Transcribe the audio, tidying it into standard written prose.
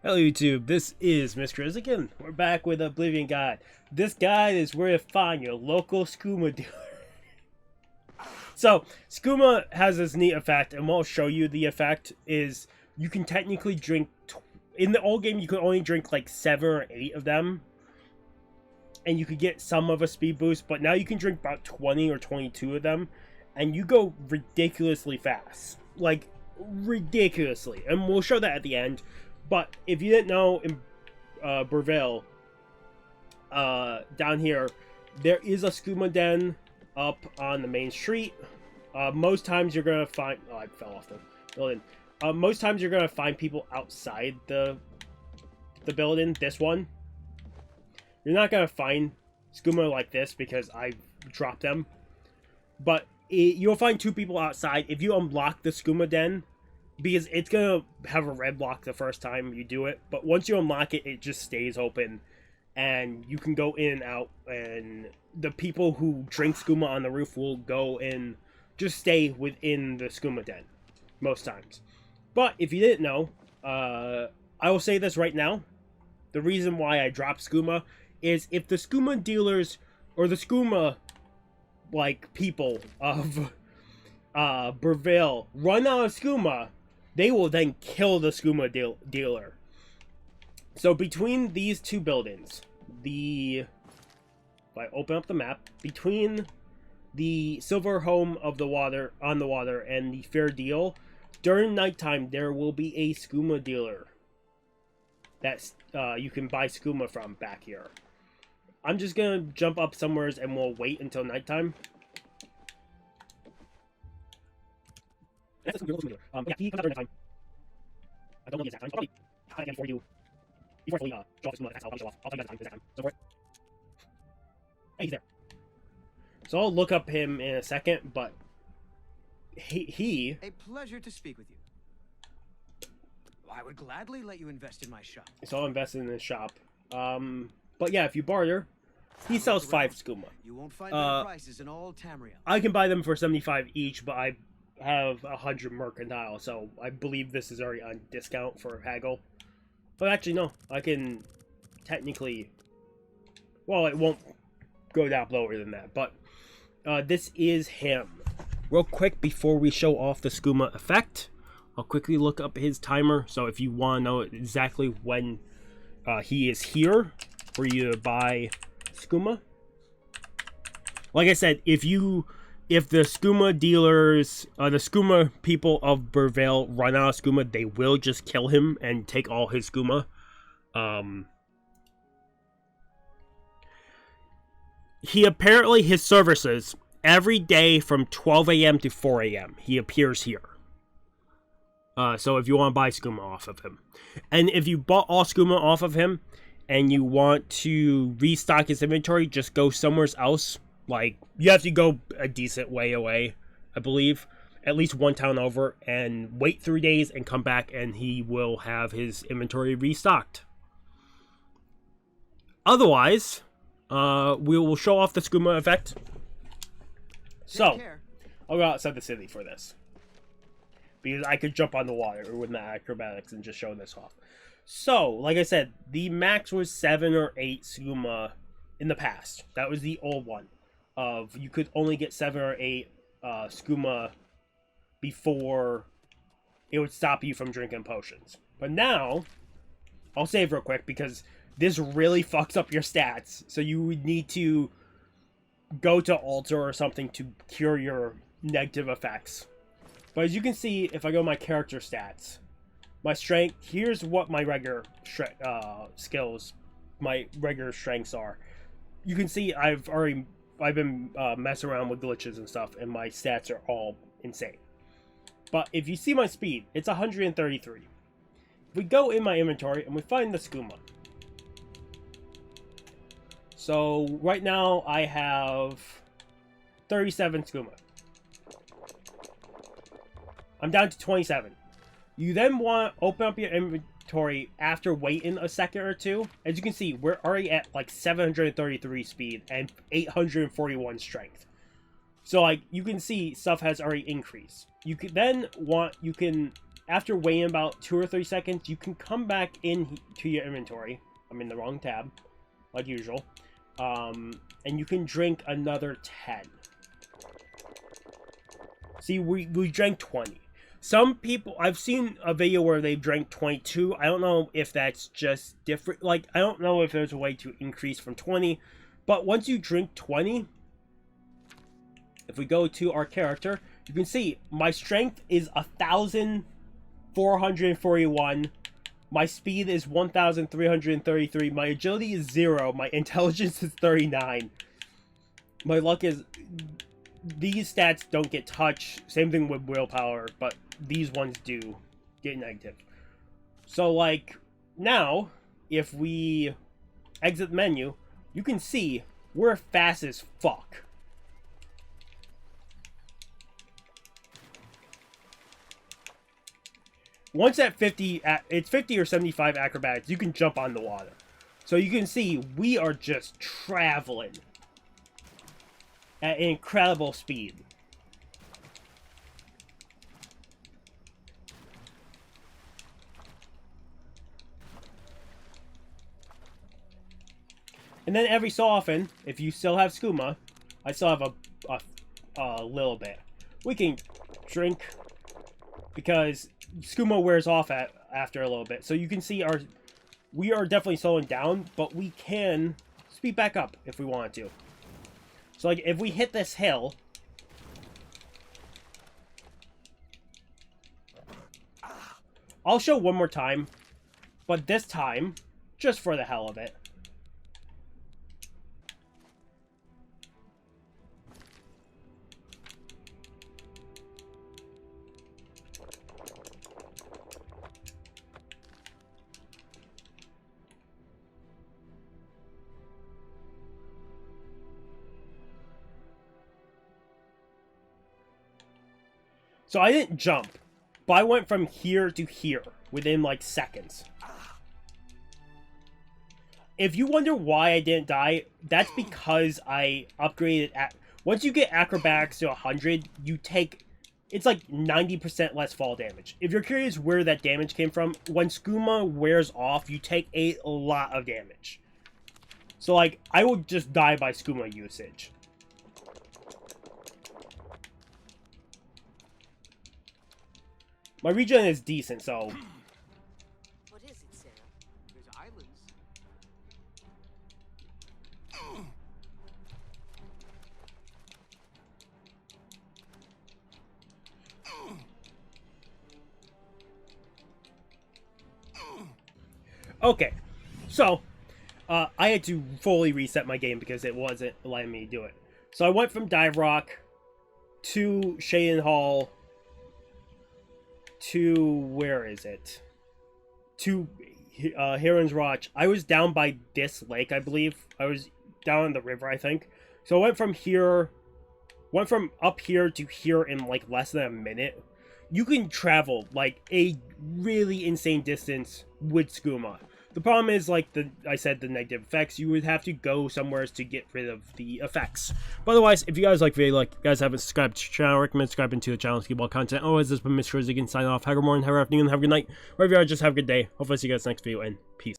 Hello YouTube, this is Mr. again. We're back with Oblivion Guide. This guide is where to find your local Skooma dealer. So, Skooma has this neat effect, and we'll show you the effect, is you can technically drink, in the old game you could only drink like 7 or 8 of them, and you could get some of a speed boost, but now you can drink about 20 or 22 of them, and you go ridiculously fast. Like, ridiculously. And we'll show that at the end. But if you didn't know, in Bravil, down here, there is a Skooma den up on the main street. Most times you're gonna find... Oh, I fell off the building. Most times you're gonna find people outside the building. This one, you're not gonna find Skooma like this because I dropped them. But you'll find 2 people outside if you unlock the Skooma den. Because it's going to have a red block the first time you do it. But once you unlock it, it just stays open. And you can go in and out. And the people who drink Skooma on the roof will go in, just stay within the Skooma den. Most times. But if you didn't know, I will say this right now. The reason why I dropped Skooma is if the Skooma dealers, or the Skooma, like, people of Bravil run out of Skooma, they will then kill the Skooma dealer. So between these 2 buildings, if I open up the map, between the Silver Home of the Water on the water and the Fair Deal, during nighttime there will be a Skooma dealer that you can buy Skooma from back here. I'm just gonna jump up somewhere and we'll wait until nighttime. Yeah, he comes out during that time. I don't know the exact time. I'll probably hide again for you. Before I fully draw the Skooma attacks, I'll show off. I'll tell you guys the time, exact time. So for it. Hey, he's there. So I'll look up him in a second, but he... A pleasure to speak with you. I would gladly let you invest in my shop. So I'll invest in his shop. But yeah, if you barter, he sells 5 Skooma. You won't find better prices in all Tamriel. I can buy them for 75 each, but I have 100 mercantile, so I believe this is already on discount for haggle. But actually, no, I can technically... Well, it won't go down lower than that, but this is him. Real quick, before we show off the Skooma effect, I'll quickly look up his timer, so if you want to know exactly when he is here for you to buy Skooma. Like I said, if the Skooma dealers, the Skooma people of Bravil run out of Skooma, they will just kill him and take all his Skooma. He apparently, his services, every day from 12 AM to 4 AM, he appears here. So if you want to buy Skooma off of him. And if you bought all Skooma off of him, and you want to restock his inventory, just go somewhere else. Like, you have to go a decent way away, I believe. At least 1 town over. And wait 3 days and come back and he will have his inventory restocked. Otherwise, we will show off the Skooma effect. So, I'll go outside the city for this. Because I could jump on the water with my acrobatics and just show this off. So, like I said, the max was 7 or 8 Skooma in the past. That was the old one. You could only get 7 or 8 Skooma before it would stop you from drinking potions. But now, I'll save real quick because this really fucks up your stats. So you would need to go to altar or something to cure your negative effects. But as you can see, if I go to my character stats, my strength, here's what my regular skills, my regular strengths are. You can see I've been messing around with glitches and stuff, and my stats are all insane. But if you see my speed, it's 133. If we go in my inventory and we find the Skooma. So right now I have 37 Skooma. I'm down to 27. You then want to open up your inventory after waiting a second or two. As you can see, we're already at like 733 speed and 841 strength. So like you can see stuff has already increased. You can then after waiting about 2 or 3 seconds, you can come back in to your inventory. I'm in the wrong tab, like usual. And you can drink another 10. See, we drank 20. Some people, I've seen a video where they've drank 22. I don't know if that's just different. Like, I don't know if there's a way to increase from 20. But once you drink 20, if we go to our character, you can see my strength is 1,441. My speed is 1,333. My agility is 0. My intelligence is 39. My luck is... These stats don't get touched. Same thing with willpower, but these ones do get negative. So, like, now, if we exit the menu, you can see we're fast as fuck. Once at 50, it's 50 or 75 acrobatics, you can jump on the water. So you can see we are just traveling at an incredible speed. And then every so often, if you still have Skooma, I still have a little bit. We can drink because Skooma wears off after a little bit. So you can see we are definitely slowing down, but we can speed back up if we wanted to. So like if we hit this hill, I'll show one more time, but this time, just for the hell of it. So I didn't jump, but I went from here to here within like seconds. If you wonder why I didn't die, that's because I upgraded once you get acrobatics to 100, you take, it's like 90% less fall damage. If you're curious where that damage came from, when Skooma wears off, you take a lot of damage. So like, I would just die by Skooma usage. My regen is decent, so... What is it, Sarah? There's islands. Okay, so, I had to fully reset my game because it wasn't letting me do it. So I went from Dive Rock to Shaden Hall to, where is it? To Heron's Rock. I was down by this lake, I believe. I was down in the river, I think. So I went from up here to here in like less than a minute. You can travel like a really insane distance with Skooma. The problem is, like I said, the negative effects. You would have to go somewhere to get rid of the effects. But otherwise, if you guys like the video, like you guys haven't subscribed to the channel, I recommend subscribing to the channel to keep all content. Otherwise, this has been Mr. Rose. You can sign off. Have a good morning, have a good afternoon, have a good night. Wherever you are, just have a good day. Hopefully, see you guys next video, and peace.